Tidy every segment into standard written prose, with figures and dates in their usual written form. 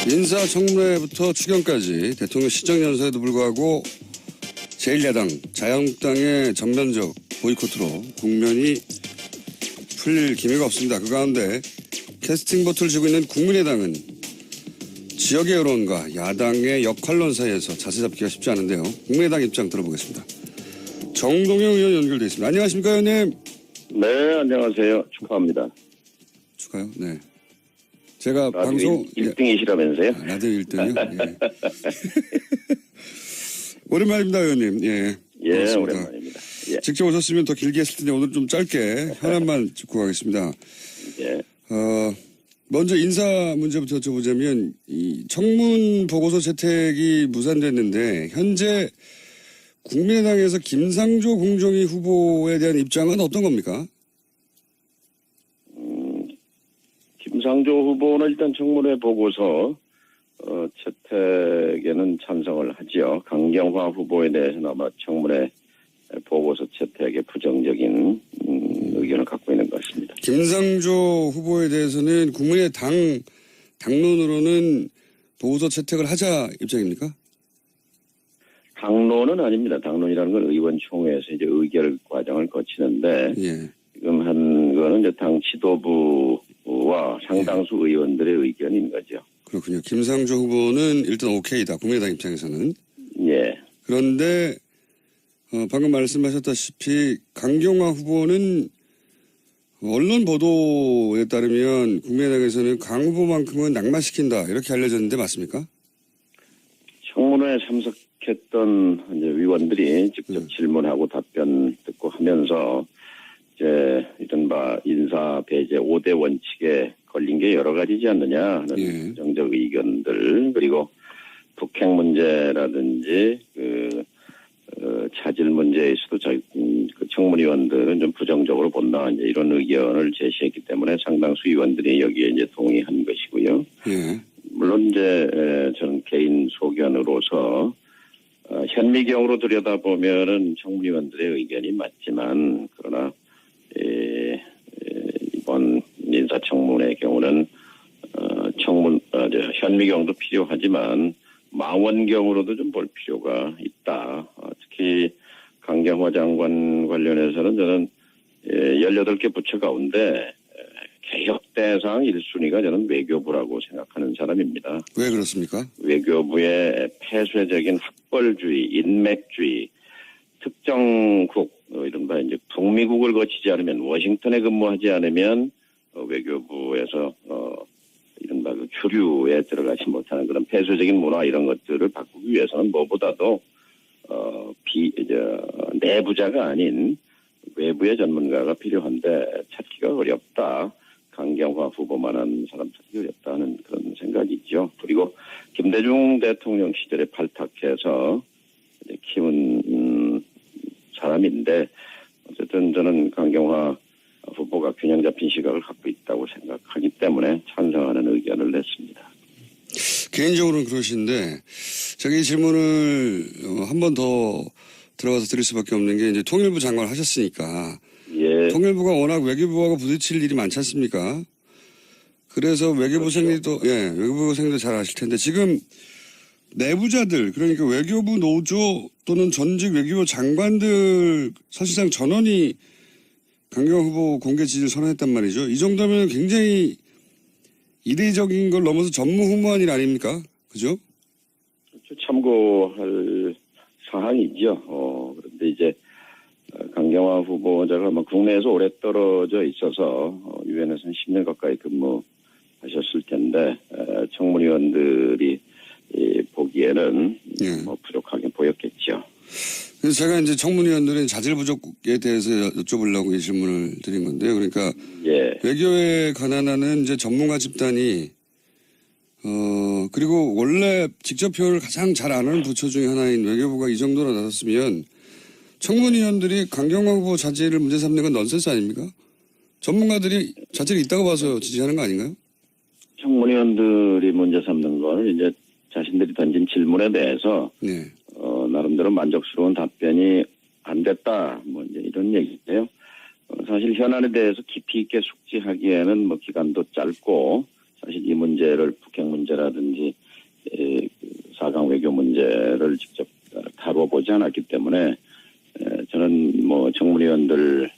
인사청문회부터 추경까지 대통령 시정연설에도 불구하고 제1야당 자유한국당의 전면적 보이콧으로 국면이 풀릴 기미가 없습니다. 그 가운데 캐스팅 보트를 쥐고 있는 국민의당은 지역의 여론과 야당의 역할론 사이에서 자세 잡기가 쉽지 않은데요. 국민의당 입장 들어보겠습니다. 정동영 의원 연결돼 있습니다. 안녕하십니까, 의원님? 네, 안녕하세요. 축하합니다. 축하요? 네. 제가 라디오 방송 1등이시라면서요? 라디오 1등이요? 예. 오랜만입니다, 의원님. 예. 예, 고맙습니다. 오랜만입니다. 예. 직접 오셨으면 더 길게 했을 텐데 오늘 좀 짧게 현안만 짚고 가겠습니다. 예. 먼저 인사 문제부터 여쭤보자면 이 청문 보고서 채택이 무산됐는데 현재 국민의당에서 김상조 공정위 후보에 대한 입장은 어떤 겁니까? 김상조 후보는 일단 청문회 보고서 채택에는 찬성을 하지요. 강경화 후보에 대해서는 아마 청문회 보고서 채택에 부정적인 의견을 갖고 있는 것 같습니다. 김상조 후보에 대해서는 국민의 당론으로는 보고서 채택을 하자 입장입니까? 당론은 아닙니다. 당론이라는 건 의원총회에서 이제 의결 과정을 거치는데 예. 지금 한 거는 이제 당 지도부와 상당수 의원들의 의견인 거죠. 그렇군요. 김상조 후보는 일단 오케이다. 국민의당 입장에서는. 예. 그런데 방금 말씀하셨다시피 강경화 후보는 언론 보도에 따르면 국민의당에서는 강 후보만큼은 낙마시킨다 이렇게 알려졌는데 맞습니까? 청문회에 참석했던 이제 위원들이 직접 질문하고 답변 듣고 하면서 이제 이른바 인사 배제 5대 원칙에 걸린 게 여러 가지지 않느냐 하는 부정적 의견들 그리고 북핵 문제라든지 차질 문제에서도 그 청문위원들은 좀 부정적으로 본다 이제 이런 의견을 제시했기 때문에 상당수 의원들이 여기에 이제 동의한 것이고요. 물론 이제 저는 개인 소견으로서 현미경으로 들여다보면은 청문위원들의 의견이 맞지만 그러나 이번 인사청문회의 경우는 현미경도 필요하지만 망원경으로도 좀 볼 필요가 있다. 특히 강경화 장관 관련해서는 저는 18개 부처 가운데 개혁 대상 1순위가 저는 외교부라고 생각하는 사람입니다. 왜 그렇습니까? 외교부의 폐쇄적인 학벌주의, 인맥주의, 특정국, 이른바 이제 북미국을 거치지 않으면 워싱턴에 근무하지 않으면 외교부에서 이른바 그 주류에 들어가지 못하는 그런 폐쇄적인 문화 이런 것들을 바꾸기 위해서는 무엇보다도 내부자가 아닌 외부의 전문가가 필요한데 찾기가 어렵다. 강경화 후보만한 사람 찾기 어렵다 하는 그런 생각이죠. 그리고 김대중 대통령 시절에 발탁해서 키운 사람인데 어쨌든 저는 강경화 후보가 균형 잡힌 시각을 갖고 있다고 생각하기 때문에 찬성하는 의견을 냈습니다. 개인적으로는 그러신데 제가 이 질문을 한 번 더 들어가서 드릴 수밖에 없는 게 이제 통일부 장관을 하셨으니까 예. 통일부가 워낙 외교부하고 부딪힐 일이 많지 않습니까? 그래서 외교부생들도 외교부생도 잘 아실 텐데 지금 내부자들 그러니까 외교부 노조 또는 전직 외교부 장관들 사실상 전원이 강경화 후보 공개 지지를 선언했단 말이죠. 이 정도면 굉장히 이례적인 걸 넘어서 전무후무한 일 아닙니까? 그죠? 참고할 사항이죠. 그런데 이제 강경화 후보자가 국내에서 오래 떨어져 있어서 유엔에서는 10년 가까이 근무하셨을 텐데 청문위원들이 보기에는 부족하게 보였겠죠. 그래서 제가 이제 청문위원들의 자질 부족에 대해서 여쭤보려고 이 질문을 드린 건데요. 그러니까 외교에 관한하는 이제 전문가 집단이 그리고 원래 직접 표현을 가장 잘 아는 부처 중에 하나인 외교부가 이 정도로 나섰으면 청문위원들이 강경화 후보 자질을 문제 삼는 건 넌센스 아닙니까? 전문가들이 자질이 있다고 봐서 지지하는 거 아닌가요? 청문위원들이 문제 삼는 건 이제 자신들이 던진 질문에 대해서 나름대로 만족스러운 답변이 안 됐다. 이제 이런 얘기인데요. 사실 현안에 대해서 깊이 있게 숙지하기에는 기간도 짧고 사실 이 문제를 북핵 문제라든지 언제든지 4강 외교 문제를 직접 다루어 보지 않았기 때문에 저는 뭐 청문위원들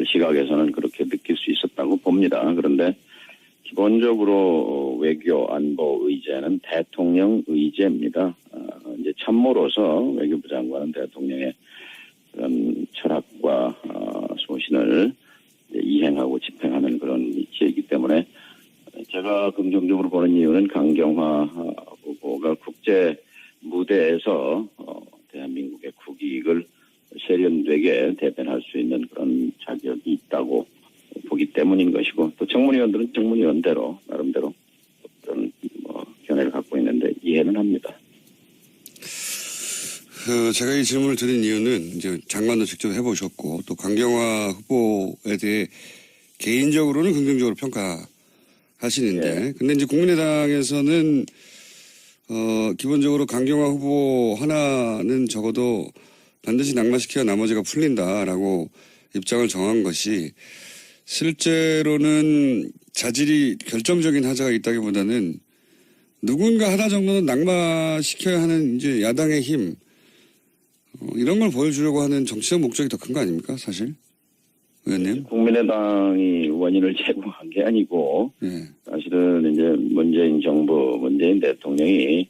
시각에서는 그렇게 느낄 수 있었다고 봅니다. 그런데 기본적으로 외교 안보 의제는 대통령 의제입니다. 이제 참모로서 외교부 장관은 대통령의 그런 철학과 소신을 이행하고 집행하는 그런 위치이기 때문에 제가 긍정적으로 보는 이유는 강경화 후보가 국제 무대에서 대한민국의 국익을 세련되게 대변할 수 있는 그런 자격이 있다고 보기 때문인 것이고, 또 청문위원들은 청문위원대로 나름대로 어떤 견해를 갖고 있는데 이해는 합니다. 제가 이 질문을 드린 이유는 이제 장관도 직접 해보셨고 또 강경화 후보에 대해 개인적으로는 긍정적으로 평가하시는데, 근데 이제 국민의당에서는 기본적으로 강경화 후보 하나는 적어도 반드시 낙마시켜야 나머지가 풀린다라고 입장을 정한 것이, 실제로는 자질이 결정적인 하자가 있다기보다는 누군가 하나 정도는 낙마시켜야 하는 이제 야당의 힘, 이런 걸 보여주려고 하는 정치적 목적이 더 큰 거 아닙니까, 사실? 의원님? 국민의당이 원인을 제공한 게 아니고, 사실은 이제 문재인 정부, 문재인 대통령이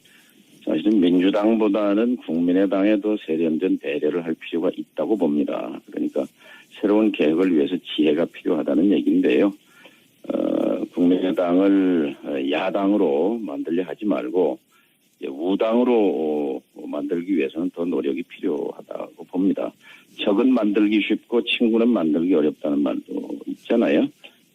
사실은 민주당보다는 국민의당에 더 세련된 배려를 할 필요가 있다고 봅니다. 그러니까 새로운 계획을 위해서 지혜가 필요하다는 얘기인데요. 국민의당을 야당으로 만들려 하지 말고 우당으로 만들기 위해서는 더 노력이 필요하다고 봅니다. 적은 만들기 쉽고 친구는 만들기 어렵다는 말도 있잖아요.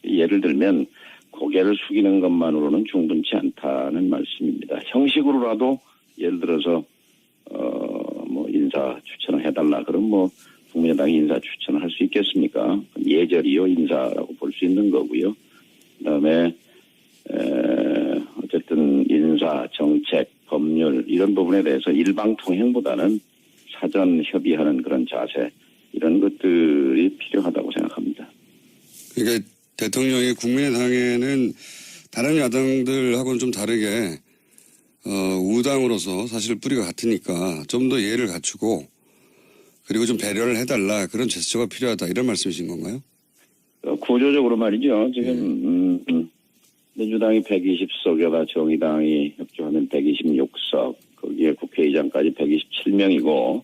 예를 들면 고개를 숙이는 것만으로는 충분치 않다는 말씀입니다. 형식으로라도 예를 들어서 인사 추천을 해달라. 그럼 국민의당이 인사 추천을 할 수 있겠습니까? 예절이요 인사라고 볼 수 있는 거고요. 그다음에 어쨌든 인사, 정책, 법률 이런 부분에 대해서 일방통행보다는 사전 협의하는 그런 자세, 이런 것들이 필요하다고 생각합니다. 그러니까 대통령이 국민의당에는 다른 야당들하고는 좀 다르게 우당으로서 사실 뿌리가 같으니까 좀 더 예의를 갖추고 그리고 좀 배려를 해달라, 그런 제스처가 필요하다, 이런 말씀이신 건가요? 구조적으로 말이죠. 지금 민주당이 120석에다 정의당이 협조하면 126석, 거기에 국회의장까지 127명이고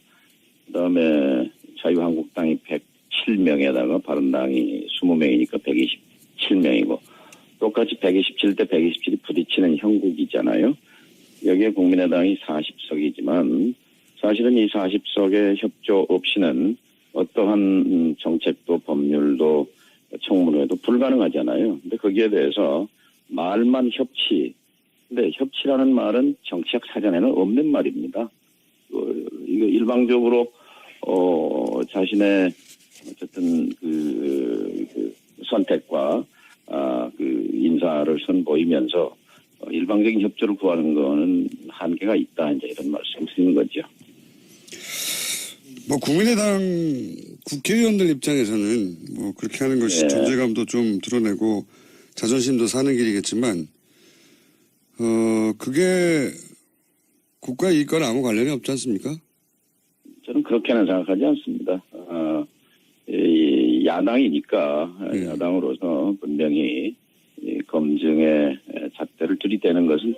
그다음에 자유한국당이 107명에다가 바른당이 20명이니까 127명이고 똑같이 127대 127이 부딪히는 형국이잖아요. 여기에 국민의당이 40석이지만 사실은 이 40석의 협조 없이는 어떠한 정책도 법률도 청문회도 불가능하잖아요. 근데 거기에 대해서 말만 협치. 근데 협치라는 말은 정치학 사전에는 없는 말입니다. 이거 일방적으로 자신의 어쨌든 그 선택과 그 인사를 선보이면서 일방적인 협조를 구하는 거는 한계가 있다, 이제 이런 말씀 드리는 거죠. 국민의당 국회의원들 입장에서는 그렇게 하는 것이 존재감도 좀 드러내고 자존심도 사는 길이겠지만, 그게 국가 이익과는 아무 관련이 없지 않습니까? 저는 그렇게는 생각하지 않습니다. 야당이니까 야당으로서 분명히 검증의 잣대를 들이대는 것은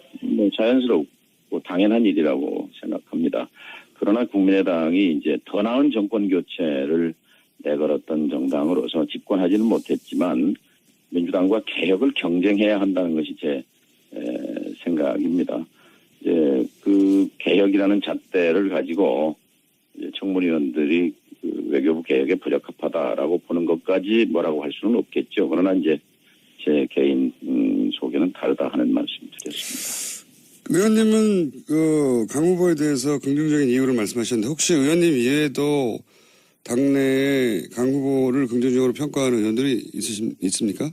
자연스럽고 당연한 일이라고 생각합니다. 그러나 국민의당이 이제 더 나은 정권 교체를 내걸었던 정당으로서 집권하지는 못했지만 민주당과 개혁을 경쟁해야 한다는 것이 제 생각입니다. 이제 그 개혁이라는 잣대를 가지고 이제 청문위원들이 그 외교부 개혁에 부적합하다라고 보는 것까지 뭐라고 할 수는 없겠죠. 그러나 이제 제 개인 소견은 다르다 하는 말씀드렸습니다. 의원님은 강 후보에 대해서 긍정적인 이유를 말씀하셨는데, 혹시 의원님 이외에도 당내에 강 후보를 긍정적으로 평가하는 의원들이 있습니까?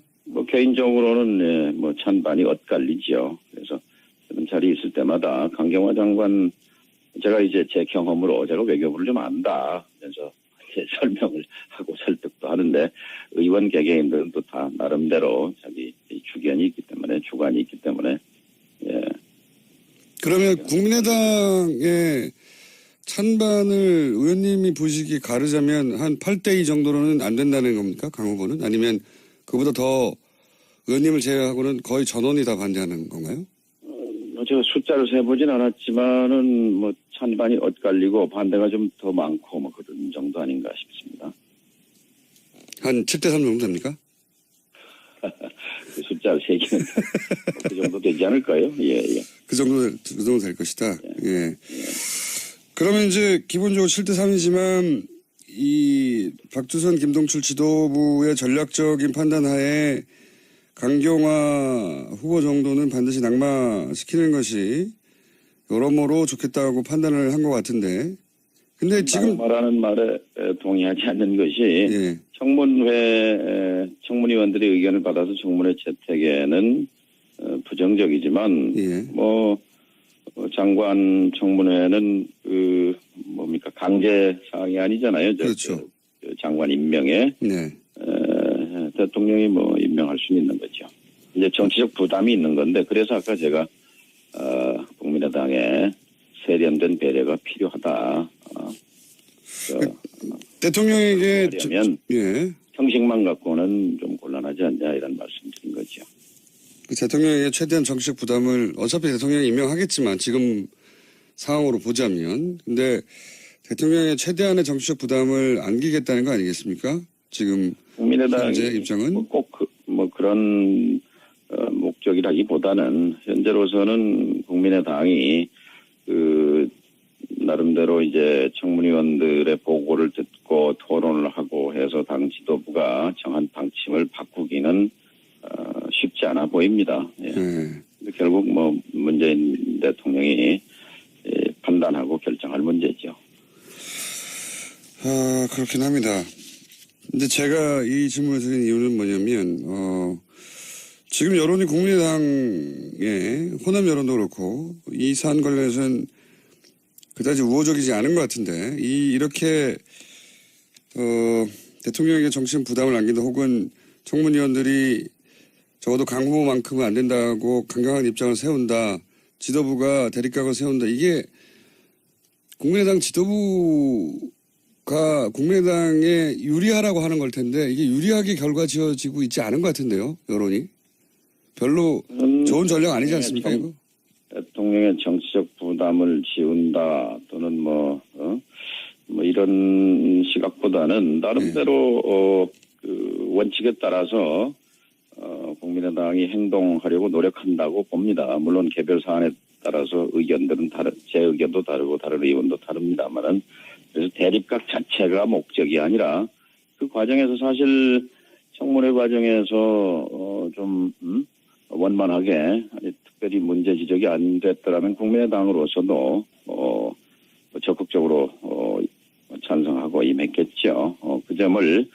개인적으로는 찬반이 엇갈리죠. 그래서 저는 자리에 있을 때마다 강경화 장관, 제가 이제 제 경험으로 제가 외교부를 좀 안다 그래서 설명을 하고 설득도 하는데, 의원 개개인들은 또 다 나름대로 자기 주견이 있기 때문에, 주관이 있기 때문에 그러면 국민의당의 찬반을 의원님이 보시기에 가르자면 한 8대2 정도로는 안 된다는 겁니까? 강 후보는? 아니면 그보다 더 의원님을 제외하고는 거의 전원이 다 반대하는 건가요? 제가 숫자를 세보진 않았지만은 뭐 찬반이 엇갈리고 반대가 좀 더 많고 뭐 그런 정도 아닌가 싶습니다. 한 7대3 정도 됩니까? 그 숫자를 세기는 그 정도 되지 않을까요? 예, 예. 그 정도 될 것이다. 예. 그러면 이제 기본적으로 7대3이지만 이 박주선 김동출 지도부의 전략적인 판단 하에 강경화 후보 정도는 반드시 낙마시키는 것이 여러모로 좋겠다고 판단을 한 것 같은데. 근데 지금 말하는 말에 동의하지 않는 것이 예. 청문위원들의 의견을 받아서 청문회 채택에는 부정적이지만 예. 뭐 장관 청문회는 그 뭡니까 강제 사항이 아니잖아요. 그렇죠. 장관 임명에 네. 대통령이 뭐 임명할 수 있는 거죠. 이제 정치적 부담이 있는 건데 그래서 아까 제가 국민의당에 세련된 배려가 필요하다. 대통령에게 하려면 예. 형식만 갖고는 좀 곤란하지 않냐 이런 말씀드린 거죠. 그 대통령에게 최대한 정치적 부담을 어차피 대통령이 임명하겠지만 지금 상황으로 보자면 근데 대통령의 최대한의 정치적 부담을 안기겠다는 거 아니겠습니까? 지금 국민의당 현재 입장은 꼭 그런 목적이라기보다는 현재로서는 국민의당이 그 나름대로 이제 청문위원들의 보고를 듣고 토론을 하고 해서 당 지도부가 정한 방침을 바꾸기는 쉽지 않아 보입니다. 예. 결국 뭐 문재인 대통령이 판단하고 결정할 문제죠. 그렇긴 합니다. 근데 제가 이 질문을 드린 이유는 뭐냐면 지금 여론이 국민의당의 호남 여론도 그렇고 이 사안 관련해서는 그다지 우호적이지 않은 것 같은데 이렇게 대통령에게 정치적 부담을 안긴다 혹은 청문위원들이 적어도 강 후보만큼은 안 된다고 강경한 입장을 세운다. 지도부가 대립각을 세운다. 이게 국민의당 지도부가 국민의당에 유리하라고 하는 걸 텐데 이게 유리하게 결과 지어지고 있지 않은 것 같은데요. 여론이. 별로 좋은 전략 아니지 않습니까? 이거? 대통령의 정치적 부담을 지운다 또는 뭐 이런 시각보다는 나름대로 그 원칙에 따라서 국민의당이 행동하려고 노력한다고 봅니다. 물론 개별 사안에 따라서 의견들은 제 의견도 다르고 다른 의원도 다릅니다만은 그래서 대립각 자체가 목적이 아니라 그 과정에서 사실 청문회 과정에서 좀 원만하게 특별히 문제 지적이 안 됐더라면 국민의당으로서도 적극적으로 찬성하고 임했겠죠. 그 점을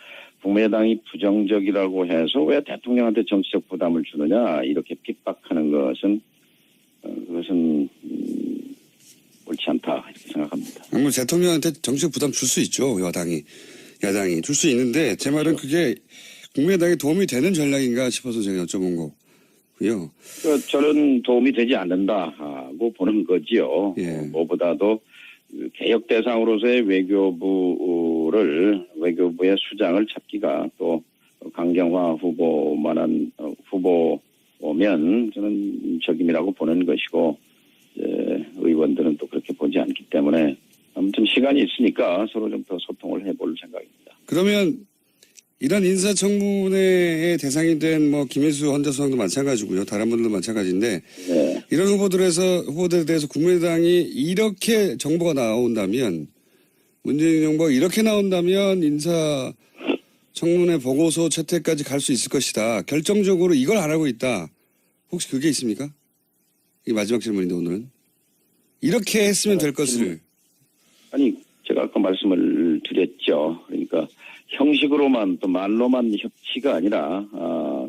국민의당이 부정적이라고 해서 왜 대통령한테 정치적 부담을 주느냐 이렇게 핍박하는 것은 그것은 옳지 않다 이렇게 생각합니다. 뭐 대통령한테 정치적 부담 줄 수 있죠. 야당이 줄 수 있는데 제 말은 그게 국민의당에 도움이 되는 전략인가 싶어서 제가 여쭤본 거고요. 저는 도움이 되지 않는다고 보는 거지요. 예. 무엇보다도 개혁 대상으로서의 외교부의 수장을 찾기가 또 강경화 후보만한 후보면 저는 적임이라고 보는 것이고 의원들은 또 그렇게 보지 않기 때문에 아무튼 시간이 있으니까 서로 좀 더 소통을 해볼 생각입니다. 그러면 이런 인사청문회의 대상이 된 뭐 김혜수 헌재소장도 마찬가지고요. 다른 분들도 마찬가지인데 네. 이런 후보들에 대해서 국민의당이 이렇게 정보가 나온다면 문재인 정부가 이렇게 나온다면 인사청문회 보고서 채택까지 갈 수 있을 것이다. 결정적으로 이걸 안 하고 있다. 혹시 그게 있습니까? 이게 마지막 질문인데 오늘은. 이렇게 했으면 될 것을. 아니 제가 아까 말씀을 드렸죠. 그러니까 형식으로만 또 말로만 협치가 아니라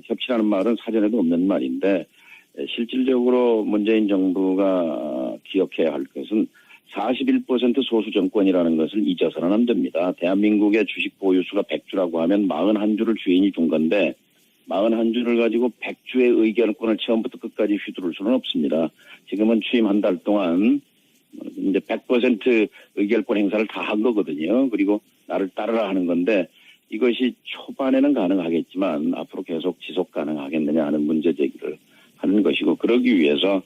협치라는 말은 사전에도 없는 말인데 실질적으로 문재인 정부가 기억해야 할 것은 41% 소수 정권이라는 것을 잊어서는 안 됩니다. 대한민국의 주식 보유수가 100주라고 하면 41주를 주인이 준 건데 41주를 가지고 100주의 의결권을 처음부터 끝까지 휘두를 수는 없습니다. 지금은 취임 한 달 동안 이제 100% 의결권 행사를 다 한 거거든요. 그리고 나를 따르라 하는 건데 이것이 초반에는 가능하겠지만 앞으로 계속 지속 가능하겠느냐 하는 문제 제기를 하는 것이고 그러기 위해서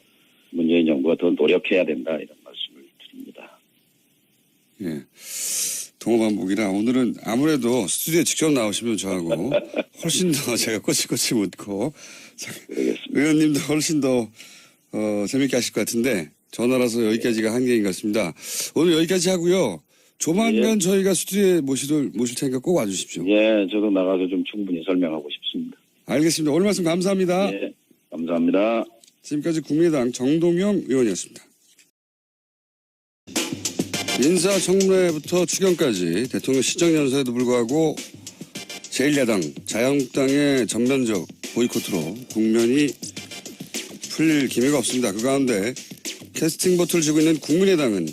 문재인 정부가 더 노력해야 된다 이런 말씀을 드립니다. 예. 동호반복이라 오늘은 아무래도 스튜디오에 직접 나오시면 저하고 훨씬 더 제가 꼬치꼬치 묻고 그러겠습니다. 의원님도 훨씬 더 재밌게 하실 것 같은데 전화라서 여기까지가 한계인 것 같습니다. 오늘 여기까지 하고요. 조만간 저희가 스튜디오에 모실 테니까 꼭 와주십시오. 예, 저도 나가서 좀 충분히 설명하고 싶습니다. 알겠습니다. 오늘 말씀 감사합니다. 예, 감사합니다. 지금까지 국민의당 정동영 의원이었습니다. 인사청문회부터 추경까지 대통령 시정연설에도 불구하고 제1야당 자유한국당의 전면적 보이콧으로 국면이 풀릴 기미가 없습니다. 그 가운데 캐스팅 보트를 쥐고 있는 국민의당은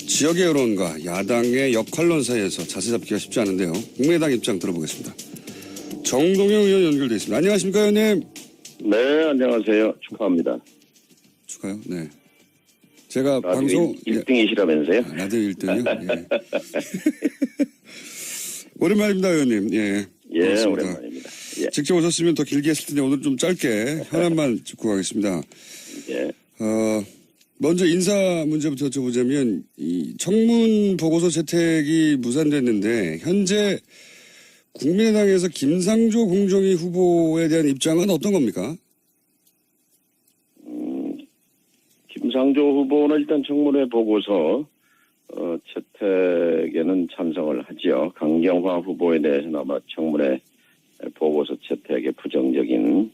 지역의 여론과 야당의 역할론 사이에서 자세 잡기가 쉽지 않은데요. 국민의당 입장 들어보겠습니다. 정동영 의원 연결돼 있습니다. 안녕하십니까, 의원님? 네, 안녕하세요. 축하합니다. 축하요. 네. 제가 라디오 방송 1등이시라면서요? 라디오 1등이요? 예. 오랜만입니다, 의원님. 예. 예, 고맙습니다. 오랜만입니다. 예. 직접 오셨으면 더 길게 했을 텐데 오늘 좀 짧게 현안만 짚고 가겠습니다. 예. 먼저 인사 문제부터 여쭤보자면 이 청문 보고서 채택이 무산됐는데 현재 국민의당에서 김상조 공정위 후보에 대한 입장은 어떤 겁니까? 김상조 후보는 일단 청문회 보고서 채택에는 찬성을 하지요. 강경화 후보에 대해서는 아마 청문회 보고서 채택에 부정적인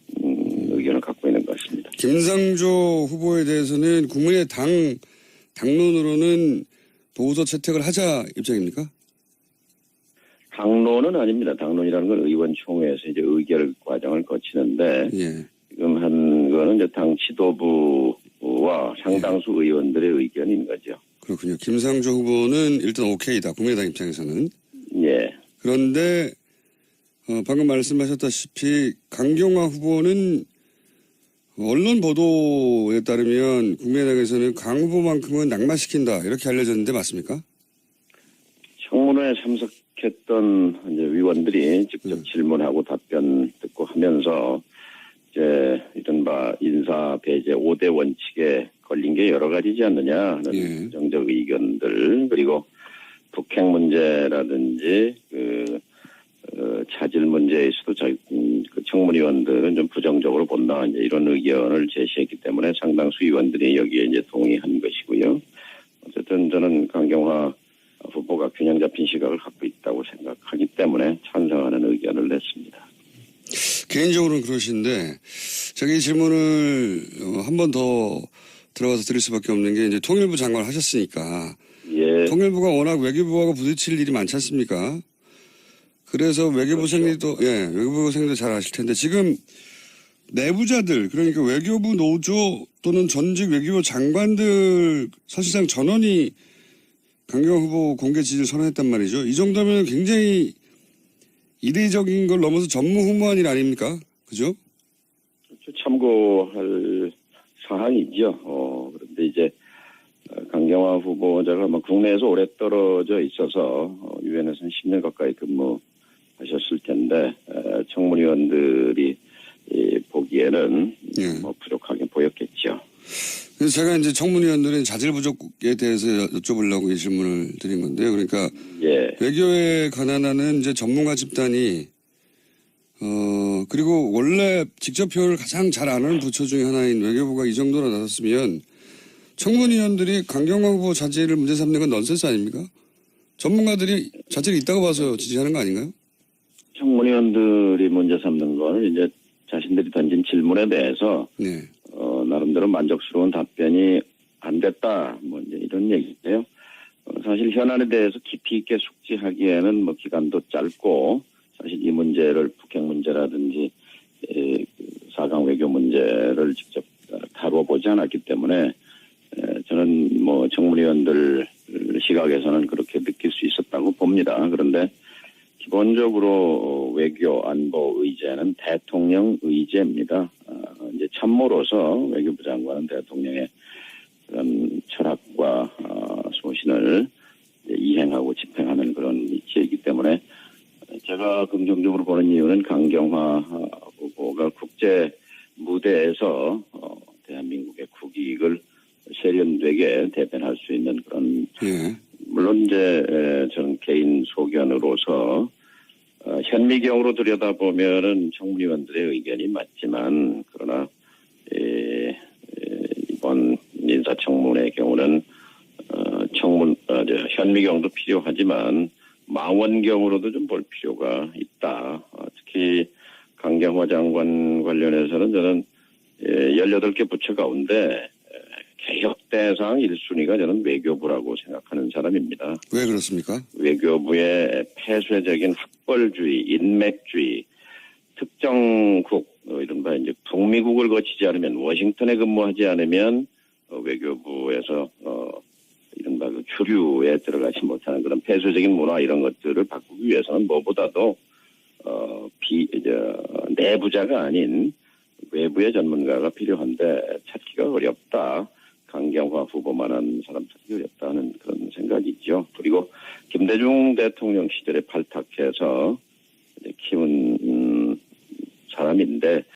의견을 갖고 있는 것 같습니다. 김상조 후보에 대해서는 국민의당 당론으로는 보고서 채택을 하자 입장입니까? 당론은 아닙니다. 당론이라는 건 의원총회에서 이제 의결 과정을 거치는데 예. 지금 한 거는 이제 당 지도부와 상당수 의원들의 의견인 거죠. 그렇군요. 김상조 후보는 일단 오케이다. 국민의당 입장에서는. 예. 그런데 방금 말씀하셨다시피 강경화 후보는 언론 보도에 따르면 국민의당에서는 강 후보만큼은 낙마시킨다 이렇게 알려졌는데 맞습니까? 청문회에 참석했던 이제 위원들이 직접 질문하고 답변 듣고 하면서 이제 이른바 인사 배제 5대 원칙에 걸린 게 여러 가지지 않느냐 하는 예. 정적 의견들 그리고 북핵 문제라든지 차질 문제에서도 그 청문위원들은 좀 부정적으로 본다 이제 이런 의견을 제시했기 때문에 상당수 의원들이 여기에 이제 동의한 것이고요. 어쨌든 저는 강경화 후보가 균형 잡힌 시각을 갖고 있다고 생각하기 때문에 찬성하는 의견을 냈습니다. 개인적으로는 그러신데 제가 이 질문을 한 번 더 들어가서 드릴 수밖에 없는 게 이제 통일부 장관을 하셨으니까 예. 통일부가 워낙 외교부하고 부딪힐 일이 많지 않습니까? 그래서 외교부생들도 외교부생들 잘 아실 텐데 지금 내부자들 그러니까 외교부 노조 또는 전직 외교부 장관들 사실상 전원이 강경화 후보 공개 지지를 선언했단 말이죠. 이 정도면 굉장히 이례적인 걸 넘어서 전무후무한 일 아닙니까? 그죠? 참고할 사항이죠. 그런데 이제 강경화 후보자가 국내에서 오래 떨어져 있어서 유엔에서는 10년 가까이 근무하셨을 텐데 청문위원들이 보기에는 부족하게 보였겠죠. 그래서 제가 이제 청문위원들의 자질 부족에 대해서 여쭤보려고 이 질문을 드린 건데요. 그러니까 예. 외교에 관한하는 이제 전문가 집단이 그리고 원래 직접 표현을 가장 잘 아는 부처 중에 하나인 외교부가 이 정도로 나섰으면 청문위원들이 강경화 후보 자질을 문제 삼는 건 넌센스 아닙니까? 전문가들이 자질이 있다고 봐서 지지하는 거 아닌가요? 청문위원들이 문제 삼는 거는 이제 자신들이 던진 질문에 대해서 네. 나름대로 만족스러운 답변이 안 됐다. 이제 이런 얘기인데요. 사실 현안에 대해서 깊이 있게 숙지하기에는 기간도 짧고 사실 이 문제를 북핵 문제라든지 4강 외교 문제를 직접 다뤄보지 않았기 때문에 저는 청문위원들 시각에서는 그렇게 느낄 수 있었다고 봅니다. 그런데 기본적으로 외교 안보 의제는 대통령 의제입니다. 이제 참모로서 외교부 장관은 대통령의 그런 철학과 소신을 이행하고 집행하는 그런 위치이기 때문에 제가 긍정적으로 보는 이유는 강경화 후보가 국제 무대에서 대한민국의 국익을 세련되게 대변할 수 있는 그런 예. 물론 이제 저는 개인 소견으로서 현미경으로 들여다보면은 청문위원들의 의견이 맞지만 그러나 이번 인사청문회의 경우는 현미경도 필요하지만 망원경으로도 좀 볼 필요가 있다. 특히 강경화 장관 관련해서는 저는 18개 부처 가운데 개혁 대상 1순위가 저는 외교부라고 생각하는 사람입니다. 왜 그렇습니까? 외교부의 폐쇄적인 학벌주의, 인맥주의, 특정국, 이른바 이제 북미국을 거치지 않으면 워싱턴에 근무하지 않으면 외교부에서 이른바 그 주류에 들어가지 못하는 그런 폐쇄적인 문화 이런 것들을 바꾸기 위해서는 무엇보다도 내부자가 아닌 외부의 전문가가 필요한데 찾기가 어렵다. 강경화 후보만한 사람 찾기 어렵다 하는 그런 생각이죠. 그리고 김대중 대통령 시절에 발탁해서 키운 사람인데